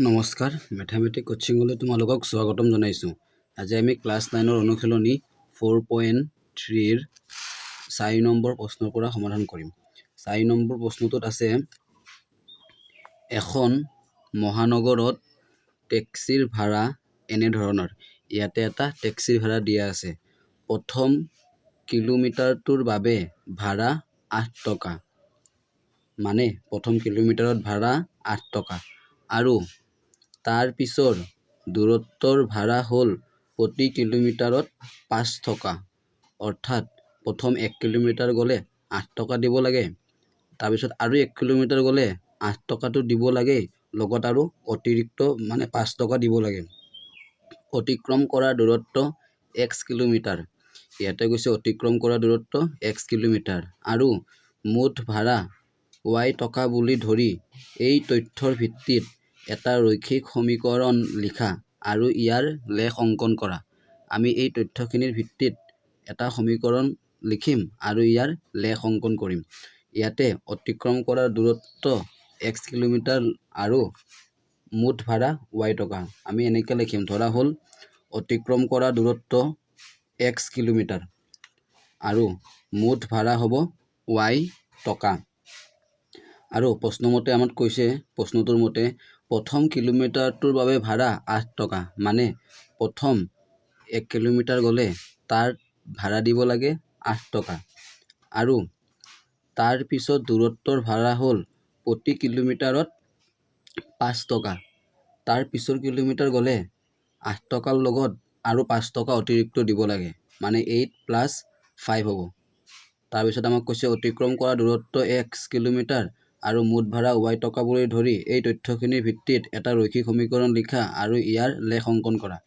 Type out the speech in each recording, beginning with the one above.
নমস্কাৰ মেথমেটিক কোচিংলৈ তোমালোকক স্বাগতম জনাইছোঁ। আজি আমি ক্লাছ 9ৰ অনুশীলনী 4.3 ৰ 4 নম্বৰ প্ৰশ্নৰ পৰা সমাধান কৰিম। 4 নম্বৰ প্ৰশ্নটোত আছে এখন মহানগৰত টেক্সিৰ ভাড়া এনে ধৰণৰ। ইয়াতে এটা টেক্সিৰ ভাড়া দিয়া আছে। প্ৰথম কিলোমিটাৰটোৰ বাবে ভাড়া 8 টকা, মানে প্ৰথম কিলোমিটাৰত ভাড়া 8 টকা আৰু তাৰ পিছৰ দূৰত্বৰ ভাড়া হ'ল প্ৰতি কিলোমিটাৰত 5 টকা। অৰ্থাৎ প্ৰথম 1 কিলোমিটাৰ গ'লে 8 টকা দিব লাগে, তাৰপিছত আৰু 1 কিলোমিটাৰ গ'লে 8 টকাটো দিব লাগে, লগত আৰু অতিৰিক্ত মানে 5 টকা দিব লাগে। অতিক্ৰম কৰা দূৰত্ব x কিলোমিটাৰ। ইয়াতে কৈছে অতিক্ৰম কৰা দূৰত্ব x কিলোমিটাৰ আৰু মুঠ ভাড়া y টকা বুলি ধৰি এই তথ্যৰ ভিত্তিত এটা ৰৈখিক সমীকৰণ লিখা আৰু ইয়াৰ লেখ অংকন কৰা। আমি এই তথ্যখিনিৰ ভিত্তিত এটা সমীকৰণ লিখিম আৰু ইয়াৰ লেখ অংকন কৰিম। ইয়াতে অতিক্ৰম কৰা দূৰত্ব x কিলোমিটাৰ আৰু মুঠ ভাড়া y টকা। আমি এনেকৈ লিখিম, ধৰা হ'ল অতিক্ৰম কৰা দূৰত্ব x কিলোমিটাৰ আৰু মুঠ ভাড়া হ'ব y টকা। আৰু প্ৰশ্নমতে আমাক কৈছে, প্ৰশ্নটোৰ মতে প্ৰথম কিলোমিটাৰটোৰ বাবে ভাড়া 8 টকা, মানে প্ৰথম 1 কিলোমিটাৰ গ'লে তাৰ ভাড়া দিব লাগে 8 টকা আৰু তাৰ পিছত দূৰত্বৰ ভাড়া হ'ল প্ৰতি কিলোমিটাৰত 5 টকা। তাৰ পিছৰ কিলোমিটাৰ গ'লে 8 টকাৰ লগত আৰু 5 টকা অতিৰিক্ত দিব লাগে, মানে 8 + 5 হ'ব। তাৰপিছত আমাক কৈছে অতিক্ৰম কৰা দূৰত্ব x কিলোমিটাৰ আৰু মুঠ ভাড়া y টকা বুলি ধৰি এই তথ্যখিনিৰ ভিত্তিত এটা ৰৈখিক সমীকৰণ লিখা আৰু ইয়াৰ লেখ অংকন কৰা।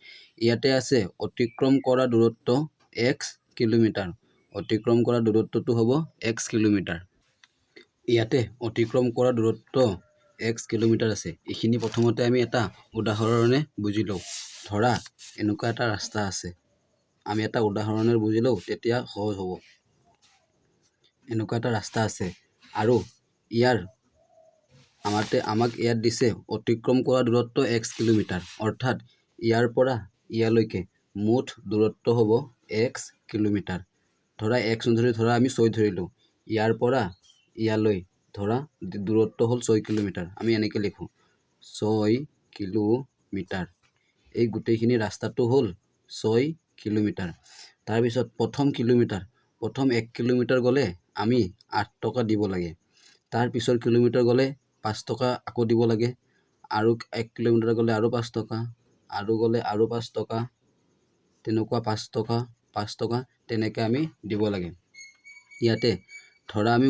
ইয়াতে আছে অতিক্ৰম কৰা দূৰত্ব x কিলোমিটাৰ। অতিক্ৰম কৰা দূৰত্বটো হ'ব x কিলোমিটাৰ। ইয়াতে অতিক্ৰম কৰা দূৰত্ব x কিলোমিটাৰ আছে। এইখিনি প্ৰথমতে আমি এটা উদাহৰণে বুজি লওঁ। ধৰা এনেকুৱা এটা ৰাস্তা আছে, আমি এটা উদাহৰণেৰে বুজি লওঁ, তেতিয়া সহজ হ'ব। এনেকুৱা এটা ৰাস্তা আছে আৰু আমাক ইয়াত দিছে অতিক্ৰম কৰা দূৰত্ব x কিলোমিটাৰ, অৰ্থাৎ ইয়াৰ পৰা ইয়ালৈকে মুঠ দূৰত্ব হ'ব x কিলোমিটাৰ। ধৰা x নধৰি ধৰা আমি 6 ধৰিলোঁ, ইয়াৰ পৰা ইয়ালৈ ধৰা দূৰত্ব হ'ল 6 কিলোমিটাৰ। আমি এনেকৈ লিখোঁ 6 কিলোমিটাৰ। এই গোটেইখিনি ৰাস্তাটো হ'ল 6 কিলোমিটাৰ। তাৰপিছত প্ৰথম 1 কিলোমিটাৰ গ'লে আমি 8 টকা দিব লাগে, তাৰ পিছৰ কিলোমিটাৰ গ'লে 5 টকা আকৌ দিব লাগে, আৰু 1 কিলোমিটাৰ গ'লে আৰু 5 টকা, আৰু গ'লে আৰু 5 টকা, তেনেকুৱা 5 টকা 5 টকা তেনেকৈ আমি দিব লাগে। ইয়াতে ধৰা আমি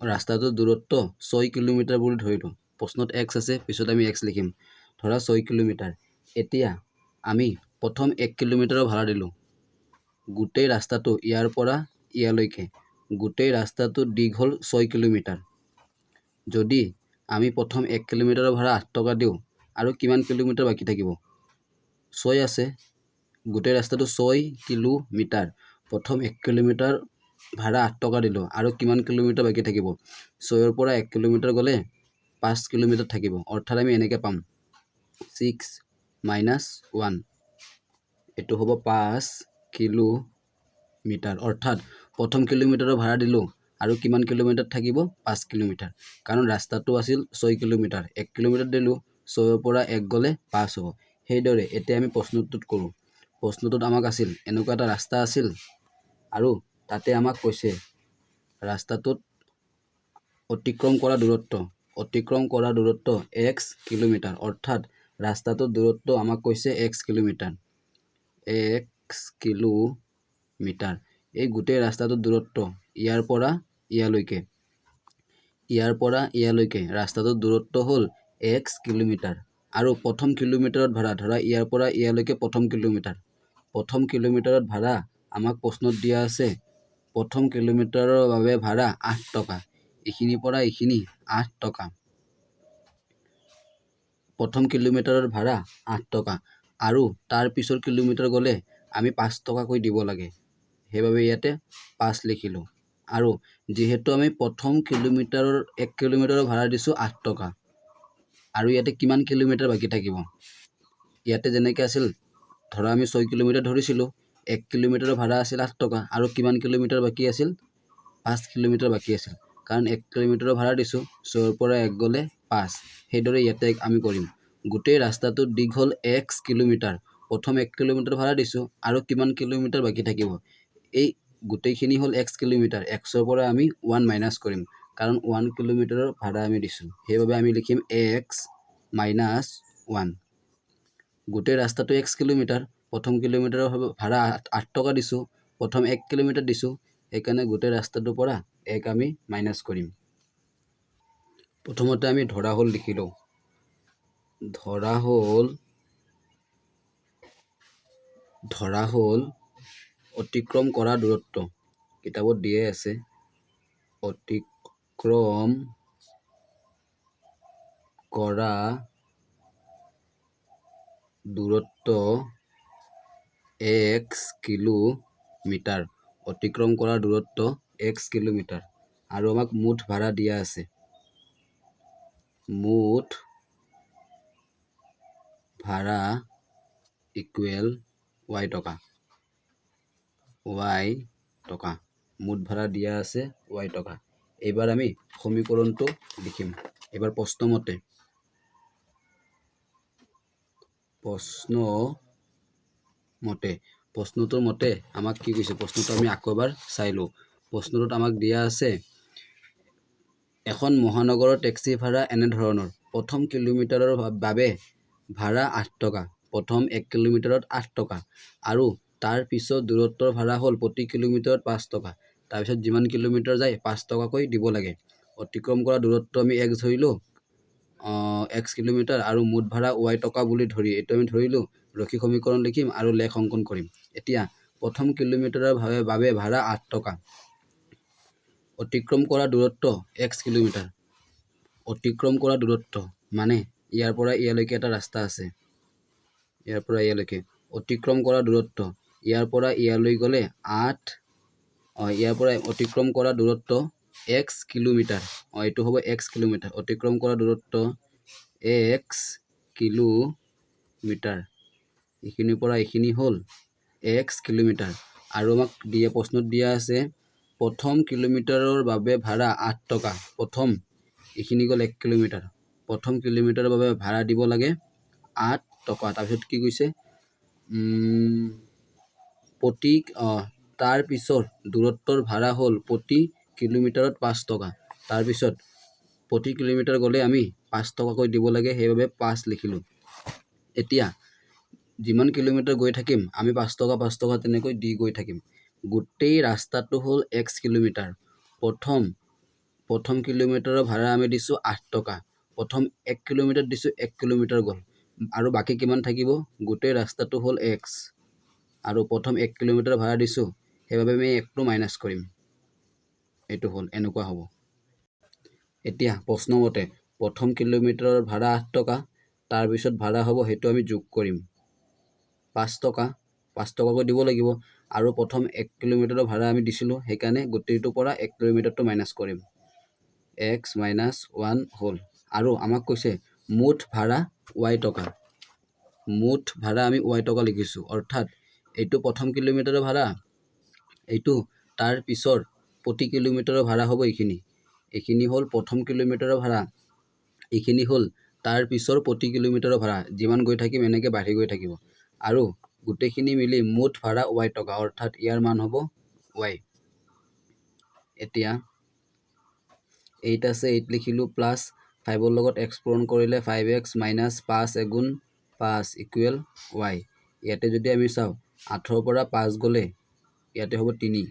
ৰাস্তাটোৰ দূৰত্ব 6 কিলোমিটাৰ বুলি ধৰিলোঁ। প্ৰশ্নত x আছে, পিছত আমি x লিখিম। ধৰা 6 কিলোমিটাৰ। এতিয়া আমি প্ৰথম 1 কিলোমিটাৰৰ ভাড়া দিলোঁ। গোটেই ৰাস্তাটো ইয়াৰ পৰা ইয়ালৈকে গোটেই ৰাস্তাটোৰ দীঘ হ'ল 6 কিলোমিটাৰ। যদি আমি প্ৰথম 1 কিলোমিটাৰৰ ভাড়া 8 টকা দিওঁ, আৰু কিমান কিলোমিটাৰ বাকী থাকিব? 6 আছে, গোটেই ৰাস্তাটো 6 কিলোমিটাৰ। প্ৰথম 1 কিলোমিটাৰ ভাড়া 8 টকা দিলোঁ, আৰু কিমান কিলোমিটাৰ বাকী থাকিব? 6ৰ পৰা 1 কিলোমিটাৰ গ'লে 5 কিলোমিটাৰ থাকিব। অৰ্থাৎ আমি এনেকৈ পাম 6 - 1, এইটো হ'ব 5 কিলোমিটাৰ। অৰ্থাৎ প্ৰথম কিলোমিটাৰৰ ভাড়া দিলোঁ আৰু কিমান কিলোমিটাৰ থাকিব? 5 কিলোমিটাৰ। কাৰণ ৰাস্তাটো আছিল 6 কিলোমিটাৰ, 1 কিলোমিটাৰ দিলোঁ, 6ৰ পৰা 1 গ'লে 5 হ'ব। সেইদৰে এতিয়া আমি প্ৰশ্নটোত কৰোঁ। প্ৰশ্নটোত আমাক আছিল এনেকুৱা এটা ৰাস্তা আছিল আৰু তাতে আমাক কৈছে ৰাস্তাটোত অতিক্ৰম কৰা দূৰত্ব x কিলোমিটাৰ। অৰ্থাৎ ৰাস্তাটোৰ দূৰত্ব আমাক কৈছে x কিলোমিটাৰ। এই গোটেই ৰাস্তাটোৰ দূৰত্ব ইয়াৰ পৰা ইয়ালৈকে ৰাস্তাটোৰ দূৰত্ব হ'ল x কিলোমিটাৰ। আৰু প্ৰথম কিলোমিটাৰত ভাড়া, ধৰা ইয়াৰ পৰা ইয়ালৈকে প্ৰথম কিলোমিটাৰত ভাড়া আমাক প্ৰশ্নত দিয়া আছে প্ৰথম কিলোমিটাৰৰ বাবে ভাড়া 8 টকা। এইখিনিৰ পৰা এইখিনি 8 টকা। প্ৰথম কিলোমিটাৰৰ ভাড়া 8 টকা আৰু তাৰ পিছৰ কিলোমিটাৰ গ'লে আমি 5 টকাকৈ দিব লাগে, সেইবাবে ইয়াতে 5 লিখিলোঁ। আৰু যিহেতু আমি প্ৰথম 1 কিলোমিটাৰৰ ভাড়া দিছোঁ 8 টকা, আৰু ইয়াতে কিমান কিলোমিটাৰ বাকী থাকিব ইয়াতে যেনেকৈ আছিল ধৰা আমি 6 কিলোমিটাৰ ধৰিছিলোঁ 1 কিলোমিটাৰৰ ভাড়া আছিল 8 টকা আৰু কিমান কিলোমিটাৰ বাকী আছিল 5 কিলোমিটাৰ বাকী আছিল কাৰণ 1 কিলোমিটাৰৰ ভাড়া দিছোঁ 6 ৰ পৰা 1 গ'লে 5 সেইদৰে ইয়াতে আমি কৰিম গোটেই ৰাস্তাটোৰ দিগ হ'ল x কিলোমিটাৰ প্ৰথম 1 কিলোমিটাৰ ভাড়া দিছোঁ আৰু কিমান কিলোমিটাৰ বাকী থাকিব এই গোটেইখিনি হ'ল x কিলোমিটাৰ x ৰ পৰা আমি 1 মাইনাছ কৰিম কাৰণ 1 কিলোমিটাৰৰ ভাড়া আমি দিছোঁ সেইবাবে আমি লিখিম x মাইনাছ 1 গোটেই ৰাস্তাটো x কিলোমিটাৰ প্ৰথম কিলোমিটাৰৰ ভাড়া 8 টকা দিছোঁ প্ৰথম 1 কিলোমিটাৰ দিছোঁ সেইকাৰণে গোটেই ৰাস্তাটোৰ পৰা 1 আমি মাইনাছ কৰিম প্ৰথমতে আমি ধৰা হ'ল লিখি লওঁ ধৰা হ'ল অতিক্ৰম কৰা দূৰত্ব কিতাপত দিয়ে আছে অতিক্ৰম কৰা দূৰত্ব x কিলোমিটাৰ অতিক্ৰম কৰা দূৰত্ব x কিলোমিটাৰ আৰু আমাক মুঠ ভাড়া দিয়া আছে মুঠ ভাড়া ইকুৱেল y টকা মুঠ ভাড়া দিয়া আছে y টকা এইবাৰ আমি সমীকৰণটো লিখিম এইবাৰ প্ৰশ্নটোৰ মতে আমাক কি কৈছে প্ৰশ্নটো আমি আকৌ এবাৰ চাই লওঁ প্ৰশ্নটোত আমাক দিয়া আছে এখন মহানগৰৰ টেক্সি ভাড়া এনে ধৰণৰ প্ৰথম কিলোমিটাৰৰ বাবে ভাড়া 8 টকা প্ৰথম 1 কিলোমিটাৰত 8 টকা আৰু তাৰ পিছত দূৰত্বৰ ভাড়া হ'ল প্ৰতি কিলোমিটাৰত 5 টকা তাৰপিছত যিমান কিলোমিটাৰ যায় 5 টকাকৈ দিব লাগে অতিক্ৰম কৰা দূৰত্ব আমি x ধৰিলোঁ x কিলোমিটাৰ আৰু মুঠ ভাড়া y টকা বুলি ধৰি এইটো আমি ধৰিলোঁ ৰৈখিক সমীকৰণ লিখিম আৰু লেখ অংকন কৰিম এতিয়া প্ৰথম কিলোমিটাৰৰ বাবে ভাড়া 8 টকা অতিক্ৰম কৰা দূৰত্ব x কিলোমিটাৰ অতিক্ৰম কৰা দূৰত্ব মানে ইয়াৰ পৰা ইয়ালৈকে এটা ৰাস্তা আছে ইয়াৰ পৰা ইয়ালৈকে অতিক্ৰম কৰা দূৰত্ব ইয়াৰ পৰা ইয়ালৈ গ'লে 8 ইয়াৰ পৰা অতিক্ৰম কৰা দূৰত্ব x কিলোমিটাৰ এইটো হ'ব x কিলোমিটাৰ অতিক্ৰম কৰা দূৰত্ব x কিলোমিটাৰ এইখিনিৰ পৰা এইখিনি হ'ল x কিলোমিটাৰ আৰু আমাক প্ৰশ্নত দিয়া আছে প্ৰথম কিলোমিটাৰৰ বাবে ভাড়া 8 টকা প্ৰথম এইখিনি গ'ল 1 কিলোমিটাৰ প্ৰথম কিলোমিটাৰৰ বাবে ভাড়া দিব লাগে 8 টকা তাৰপিছত কি কৈছে তাৰ পিছৰ দূৰত্বৰ ভাড়া হ'ল প্ৰতি কিলোমিটাৰত 5 টকা তাৰপিছত প্ৰতি কিলোমিটাৰ গ'লে আমি 5 টকাকৈ দিব লাগে সেইবাবে 5 লিখিলোঁ এতিয়া যিমান কিলোমিটাৰ গৈ থাকিম আমি 5 টকা তেনেকৈ দি গৈ থাকিম গোটেই ৰাস্তাটো হ'ল x কিলোমিটাৰ প্ৰথম কিলোমিটাৰৰ ভাড়া আমি দিছোঁ 8 টকা প্ৰথম 1 কিলোমিটাৰ দিছোঁ 1 কিলোমিটাৰ গ'ল আৰু বাকী কিমান থাকিব গোটেই ৰাস্তাটো হ'ল x আৰু প্ৰথম 1 কিলোমিটাৰ ভাড়া দিছোঁ সেইবাবে আমি 1টো মাইনাছ কৰিম এইটো হ'ল এনেকুৱা হ'ব এতিয়া প্ৰশ্নমতে প্ৰথম কিলোমিটাৰৰ ভাড়া 8 টকা তাৰপিছত ভাড়া হ'ব সেইটো আমি যোগ কৰিম 5 টকাকৈ দিব লাগিব আৰু প্ৰথম 1 কিলোমিটাৰৰ ভাড়া আমি দিছিলোঁ সেইকাৰণে গোটেইটোৰ পৰা 1 কিলোমিটাৰটো মাইনাছ কৰিম x মাইনাছ 1 হ'ল আৰু আমাক কৈছে মুঠ ভাড়া y টকা মুঠ ভাড়া আমি y টকা লিখিছোঁ অৰ্থাৎ এইটো প্ৰথম কিলোমিটাৰৰ ভাড়া এইটো তাৰ পিছৰ প্ৰতি কিলোমিটাৰৰ ভাড়া হ'ব এইখিনি হ'ল প্ৰথম কিলোমিটাৰৰ ভাড়া এইখিনি হ'ল তাৰ পিছৰ প্ৰতি কিলোমিটাৰৰ ভাড়া যিমান গৈ থাকিম এনেকৈ বাঢ়ি গৈ থাকিব আৰু গোটেইখিনি মিলি মুঠ ভাড়া y টকা অৰ্থাৎ ইয়াৰ মান হ'ব y এতিয়া 8 আছে 8 লিখিলোঁ প্লাছ 5ৰ লগত x পূৰণ কৰিলে 5x মাইনাছ 5 এগুণ 5 ইকুৱেল y ইয়াতে যদি আমি চাওঁ 8ৰ পৰা 5 গ'লে ইয়াতে হ'ব 3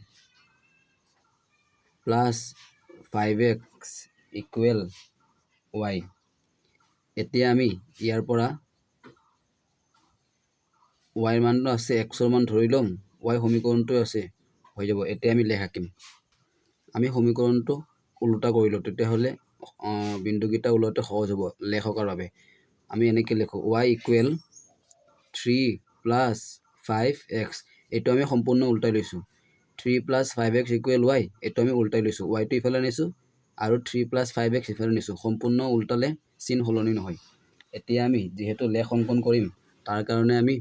প্লাছ 5x ইকুৱেল y এতিয়া আমি ইয়াৰ পৰা y মানটো আছে xৰ মান ধৰি ল'ম y সমীকৰণটো আছে হৈ যাব এতিয়া আমি লেখ আঁকিম আমি সমীকৰণটো ওলোটা কৰিলোঁ তেতিয়াহ'লে বিন্দুকেইটা ওলোৱাটো সহজ হ'ব লেখ অঁকাৰ বাবে আমি এনেকৈ লিখোঁ y ইকুৱেল 3 প্লাছ 5x এইটো আমি সম্পূৰ্ণ ওলটাই লৈছোঁ 3 প্লাছ 5x ইকুৱেল y এইটো আমি ওলটাই লৈছোঁ yটো ইফালে আনিছোঁ আৰু 3 + 5x ইফালে নিছোঁ সম্পূৰ্ণ উল্টালে চিন সলনি নহয় এতিয়া আমি যেহেতু লেখ অংকন কৰিম তাৰ কাৰণে আমি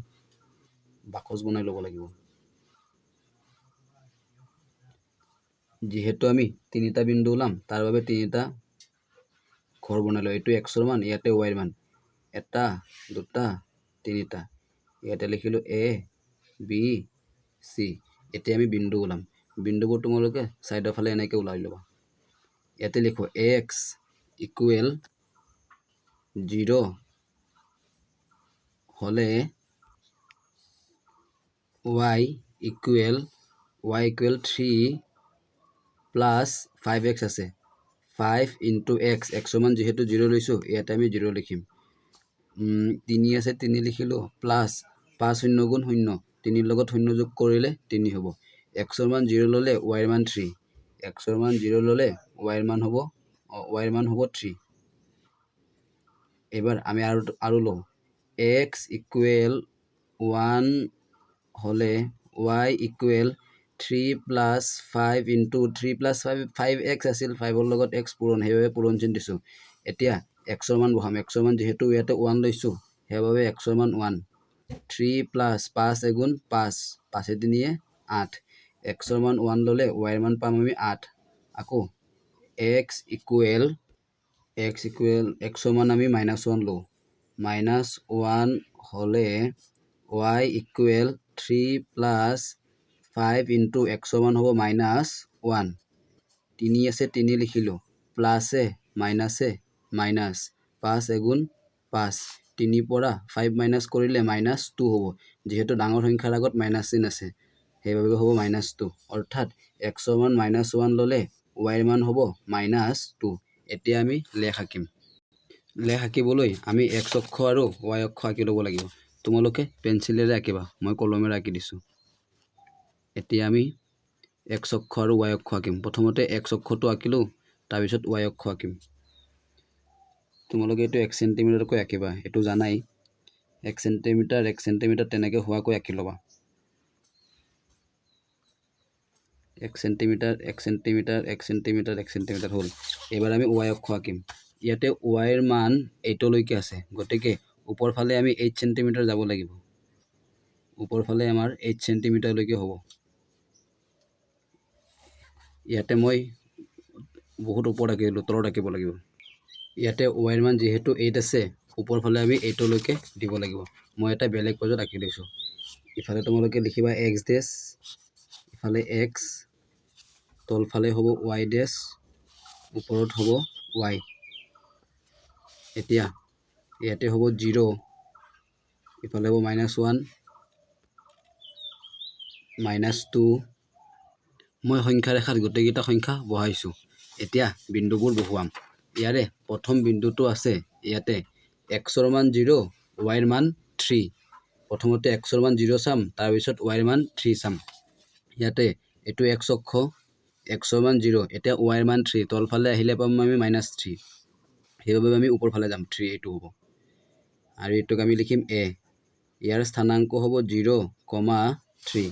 বাকচ বনাই ল'ব লাগিব যেহেতু আমি তিনিটা বিন্দু ওলাম তাৰ বাবে তিনিটা ঘৰ বনাই লওঁ এটো x ৰ মান ইয়াতে y ৰ মান এটা দুটা তিনিটা ইয়াতে লিখিলো a b c এতিয়া আমি বিন্দু ওলাম বিন্দুবোৰ তোমালোকে সাইডৰ ফালে এনেকৈ ওলাই ল'বা ইয়াতে লিখো x = 0 হলে y = 3 plus 5x আছে 5 into x x মান যেহেতু 0 লৈছো ইয়াতে আমি 0 লিখিম 3 আছে 3 লিখিলো প্লাস 5 শূন্য গুণ 0 3 লগত 0 যোগ কৰিলে 3 হ'ব x ৰ মান 0 ললে y ৰ মান 3 x ৰ মান 0 ললে y ৰ মান হ'ব 3 এবাৰ আমি আৰু লও x = 1 হলে y = 3 plus 5 into 3 plus 5 5x আছিল 5 ৰ লগত x পূৰণ হেইভাবে পূৰণ চিন দিছো এতিয়া x ৰ মান বহাম x ৰ মান যেহেতু ইয়াতে 1 লৈছো হেইভাবে x ৰ মান 1 3 plus 5 এগুণ 5 5 3 8 x ৰ মান 1 ললে y ৰ মান পাম আমি 8 আকৌ x ৰ মান আমি -1 লও -1 হলে y = 3 plus 5 into x ৰ মান হ'ব -1 3 আছে 3 লিখিলো প্লাস মাইনাস 5 এগুণ 5 3 পৰা 5 মাইনাস কৰিলে -2 হ'ব যেহেতু ডাঙৰ সংখ্যাৰ আগত মাইনাস চিন আছে হেইভাবে হ'ব -2 অৰ্থাৎ x ৰ মান -1 ললে y ৰ মান হ'ব -2 এতিয়া আমি লেখ আঁকিবলৈ আমি x অক্ষ আৰু y অক্ষ আঁকি ল'ব লাগিব তোমালোকে পেন্সিলেৰে আঁকিবা মই কলমেৰে আঁকি দিছো এতিয়া আমি x অক্ষ আৰু y অক্ষ আঁকিম প্ৰথমতে x অক্ষটো আঁকিলো তাৰ পিছত y অক্ষ আঁকিম তোমালোকে এটো 1 সেন্টিমিটাৰকৈ আঁকিবা এটো জানাই 1 সেন্টিমিটাৰ তেনেকৈ হোৱাকৈ আঁকি লবা 1 সেন্টিমিটাৰ হল এবাৰ আমি y অক্ষ আঁকিম ইয়াতে y ৰ মান 8 লৈকে আছে গতিকে ওপৰ ফালে আমি 8 সেন্টিমিটাৰ যাব লাগিব ওপৰ ফালে আমাৰ 8 সেন্টিমিটাৰ লৈকে হ'ব ইয়াতে মই বহুত ওপৰত আঁকিলো তলত আঁকিব লাগিব ইয়াতে y ৰ মান যেহেতু 8 আছে ওপৰ ফালে আমি 8 লৈকে দিব লাগিব মই এটা বেলেগ পজত আঁকি লৈছো ইফালে তোমালোকে লিখিবা x ডেশ ইফালে x তল ফালে হ'ব y ডেশ ওপৰত হ'ব y এতিয়া ইয়াতে হ'ব 0 ইফালে হ'ব -1 -2 মই সংখ্যা ৰেখাত গোটেইকেইটা সংখ্যা বহাইছো এতিয়া বিন্দুবোৰ বহুৱাম ইয়াৰে প্ৰথম বিন্দুটো আছে ইয়াতে x ৰ মান 0 y ৰ মান 3 প্ৰথমতে x ৰ মান 0 চাম তাৰ পিছত y ৰ মান 3 চাম ইয়াতে এটো x অক্ষ x ৰ মান 0 এতিয়া y ৰ মান 3 তল ফালে আহিলে পাম আমি -3 হেইভাবে আমি ওপৰ ফালে যাম 3 এটো হ'ব আৰু এটোক আমি লিখিম a ইয়াৰ স্থানাংক হ'ব 0, 3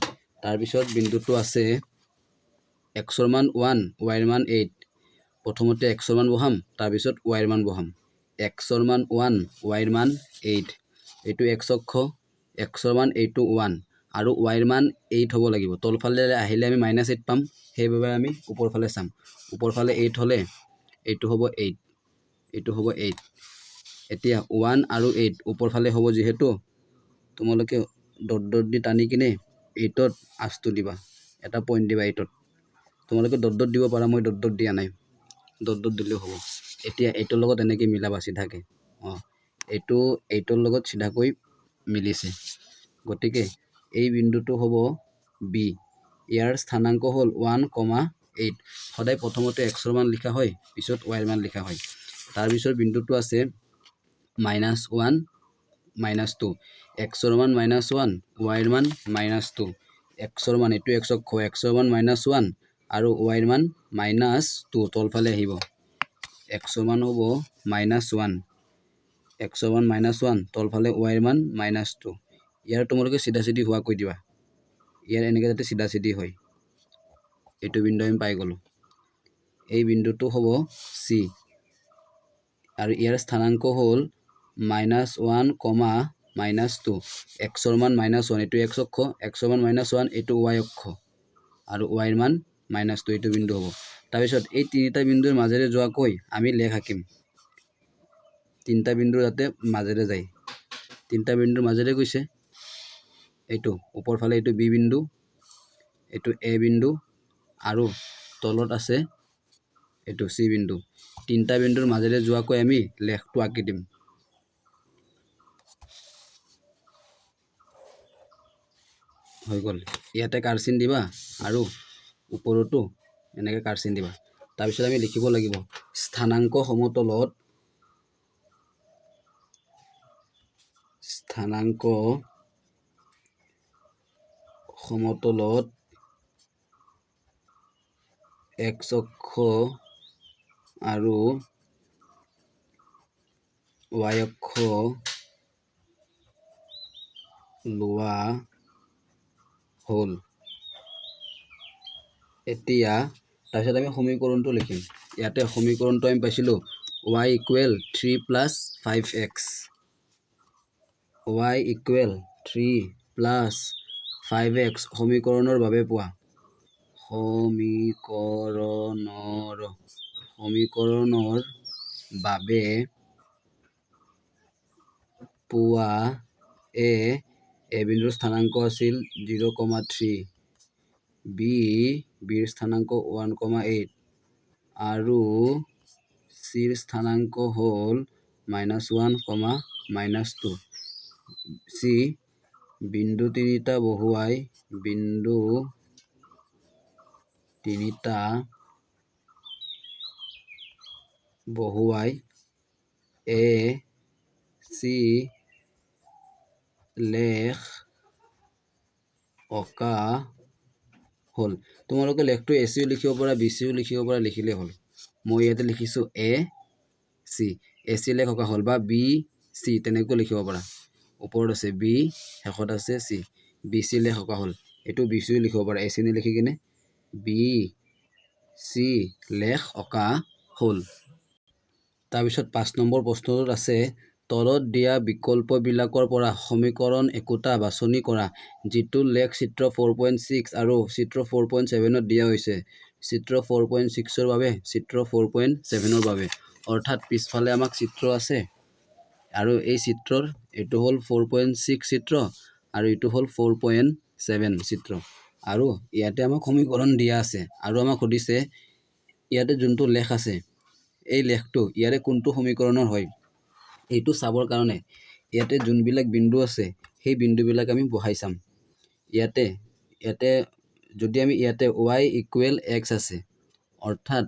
তাৰ পিছত বিন্দুটো আছে x ৰ মান 1 y ৰ মান 8 প্ৰথমতে x ৰ মান বহাম তাৰ পিছত y ৰ মান বহাম x ৰ মান 1 y ৰ মান 8 এটো x অক্ষ x ৰ মান 1 আৰু y ৰ মান 8 হ'ব লাগিব তল ফালে আহিলে আমি -8 পাম হেইভাবে আমি ওপৰ ফালে চাম ওপৰ ফালে 8 হলে এটো হ'ব 8 এতিয়া 1 আৰু 8 ওপৰ ফালে হ'ব যেহেতু তোমালোকে ডট দি টানি কিনে 8ত আঁচটো দিবা এটা পইণ্ট দিবা 8ত তোমালোকে ডট দিব পাৰা মই ডট দিয়া নাই ডট দিলেও হ'ব এতিয়া 8ৰ লগত এনেকৈ মিলাবা সিধাকে এটো 8ৰ লগত সিধাকৈ মিলিছে গতিকে এই বিন্দুটো হ'ব b ইয়াৰ স্থানাংক হ'ল 1, 8 সদায় প্ৰথমতে x ৰ মান লিখা হয় পিছত y ৰ মান লিখা হয় তাৰ পিছৰ বিন্দুটো আছে -1 -2 x ৰ মান -1 y ৰ মান -2 x ৰ মান এটো x অক্ষ x ৰ মান -1 আৰু y ৰ মান -2 তল ফালে আহিব x ৰ মান হ'ব -1 x ৰ মান -1 তল ফালে y ৰ মান -2 ইয়াৰ তোমালোকে সিধা হোৱা কৈ দিবা ইয়াৰ এনেকৈ যাতে সিধা হয় এটো বিন্দু আমি পাই গলো এই বিন্দুটো হ'ব C আৰু ইয়াৰ স্থানাংক হ'ল -1, -2 xৰ মান -1 এইটো x অক্ষ xৰ মান -1 এইটো y অক্ষ আৰু y ৰ মান -2 এইটো বিন্দু হ'ব তাৰপিছত এই তিনিটা বিন্দুৰ মাজেৰে যোৱাকৈ আমি লেখ আঁকিম তিনিটা বিন্দু যাতে মাজেৰে যায় তিনিটা বিন্দুৰ মাজেৰে গৈছে এইটো ওপৰ ফালে এইটো b বিন্দু এইটো a বিন্দু আৰু তলত আছে এইটো c বিন্দু তিনিটা বিন্দুৰ মাজেৰে যোৱাকৈ আমি লেখটো আঁকি দিম হৈ গ'ল ইয়াতে কাৰ্চিন দিবা আৰু ওপৰতো এনেকৈ কাৰ্চিন দিবা তাৰপিছত আমি লিখিব লাগিব স্থানাংক সমতলত x অক্ষ আৰু y অক্ষ লোৱা হ'ল এতিয়া তাৰপিছত আমি সমীকৰণটো লিখিম ইয়াতে সমীকৰণটো আমি পাইছিলোঁ y = 3 + 5x y = 3 + 5x সমীকৰণৰ বাবে পোৱা সমীকৰণৰ বাবে পোৱা a বিন্দুৰ স্থানাংক আছিল 0,3 b ৰ স্থানাংক 1,8 আৰু c ৰ স্থানাংক হ'ল -1, -2 c বিন্দু তিনিটা বহুৱাই a c লেখ অঁকা হ'ল তোমালোকে লেখটো a c লিখিব পাৰা b c লিখিব পাৰা লিখিলে হ'ল মই ইয়াতে লিখিছোঁ a c লেখ অঁকা হ'ল বা b c তেনেকৈ লিখিব পাৰা ওপৰত আছে b শেষত আছে c b c লেখ অঁকা হ'ল এইটো b c লিখিব পাৰা a c নিলিখি কিনে b c লেখ অঁকা হ'ল তাৰপিছত 5 নম্বৰ প্ৰশ্নটোত আছে তলত দিয়া বিকল্পবিলাকৰ পৰা সমীকৰণ একোটা বাছনি কৰা যিটো লেখ চিত্ৰ 4.6 আৰু চিত্ৰ 4.7ত দিয়া হৈছে চিত্ৰ 4.6ৰ বাবে চিত্ৰ 4.7ৰ বাবে অৰ্থাৎ পিছফালে আমাক চিত্ৰ আছে আৰু এই চিত্ৰৰ এইটো হ'ল 4.6 চিত্ৰ আৰু এইটো হ'ল 4.7 চিত্ৰ আৰু ইয়াতে আমাক সমীকৰণ দিয়া আছে আৰু আমাক সুধিছে ইয়াতে যোনটো লেখ আছে এই লেখটো ইয়াৰে কোনটো সমীকৰণৰ হয় এইটো চাবৰ কাৰণে ইয়াতে যোনবিলাক বিন্দু আছে সেই বিন্দুবিলাক আমি বহাই চাম ইয়াতে যদি আমি ইয়াতে y = x আছে অৰ্থাৎ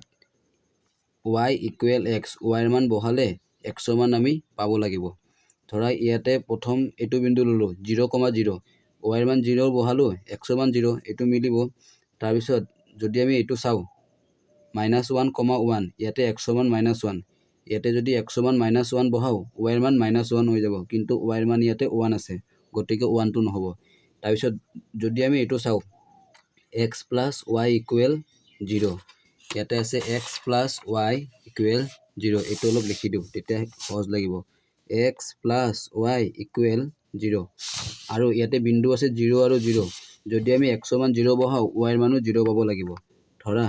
y = x y ৰ মান বহালে x ৰ মান আমি পাব লাগিব ধৰা ইয়াতে প্ৰথম এইটো বিন্দু ললো 0,0 y ৰ মান 0 বহালো x ৰ মান 0 এইটো মিলিব তাৰপিছত যদি আমি এইটো চাওঁ -1,1 ইয়াতে x ৰ মান -1 ইয়াতে যদি x ৰ মান -1 বহাও y ৰ মান -1 হৈ যাব কিন্তু y ৰ মান ইয়াতে 1 আছে গতিকে 1টো নহ'ব তাৰপিছত যদি আমি এইটো চাওঁ x + y = 0 ইয়াতে আছে x + y = 0 এইটো অলপ লিখি দিওঁ তেতিয়া সহজ লাগিব x + y = 0 আৰু ইয়াতে বিন্দু আছে 0 আৰু 0 যদি আমি x ৰ মান 0 বহাও y ৰ মানো 0 পাব লাগিব ধৰা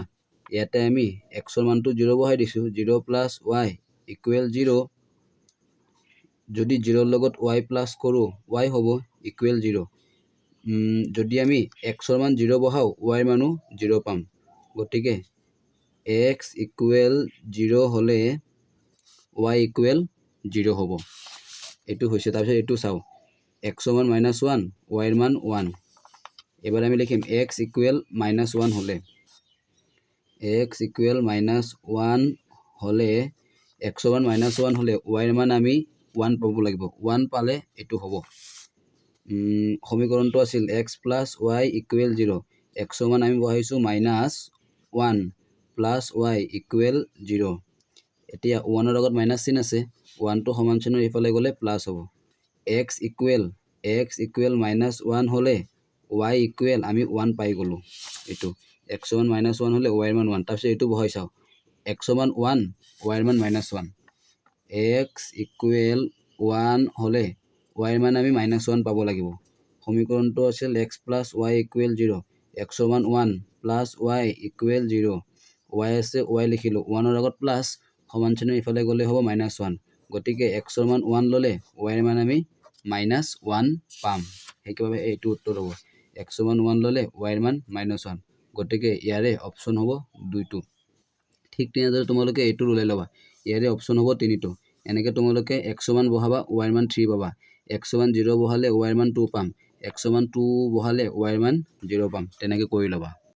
ইয়াতে আমি x ৰ মানটো 0 বহাই দিছোঁ 0 + y = 0 যদি 0ৰ লগত y প্লাছ কৰোঁ y হ'ব = 0 যদি আমি x ৰ মান 0 বহাও y ৰ মানো 0 পাম গতিকে x = 0 হ'লে y = 0 হ'ব এইটো হৈছে তাৰপিছত এইটো চাওঁ x ৰ মান -1 y ৰ মান 1 এবাৰ আমি লিখিম x = -1 হ'লে x = -1 হ'লে x ৰ মান -1 হ'লে y ৰ মান আমি 1 পাব লাগিব 1 পালে এইটো হ'ব সমীকৰণটো আছিল x + y = 0 x ৰ মান আমি বহাইছোঁ -1 + y = 0 এতিয়া 1ৰ লগত মাইনাছ চিন আছে 1টো সমান চিনৰ এইফালে গ'লে প্লাছ হ'ব x = -1 হ'লে y = আমি 1 পাই গ'লোঁ এইটো x ৰ মান -1 হ'লে y ৰ মান 1 তাৰপিছত এইটো বহাই চাওঁ x সমান 1 y ৰ মান -1 x ইকুৱেল 1 হ'লে y ৰ মান আমি -1 পাব লাগিব সমীকৰণটো আছিল x + y ইকুৱেল 0 x সমান 1 + y ইকুৱেল 0 y আছে y লিখিলো 1 ৰ আগত প্লাস সমান চিহ্ন ইফালে গলে হ'ব -1 গতিকে x ৰ মান 1 ললে y ৰ মান আমি -1 পাম সেইকাৰণে এইটো উত্তৰ হ'ব x সমান 1 ললে y ৰ মান -1 গতিকে ইয়াৰে অপচন হ'ব 2টো ঠিক তেনেদৰে তোমালোকে এইটো উলাই লবা ইয়াৰে অপচন হ'ব 3টো এনেকে তোমালোকে x সমান বহাবা y ৰ মান 3 পাবা x সমান 0 বহালে y ৰ মান 2 পাম x সমান 2 বহালে y ৰ মান 0 পাম তেনেকে কৰি লবা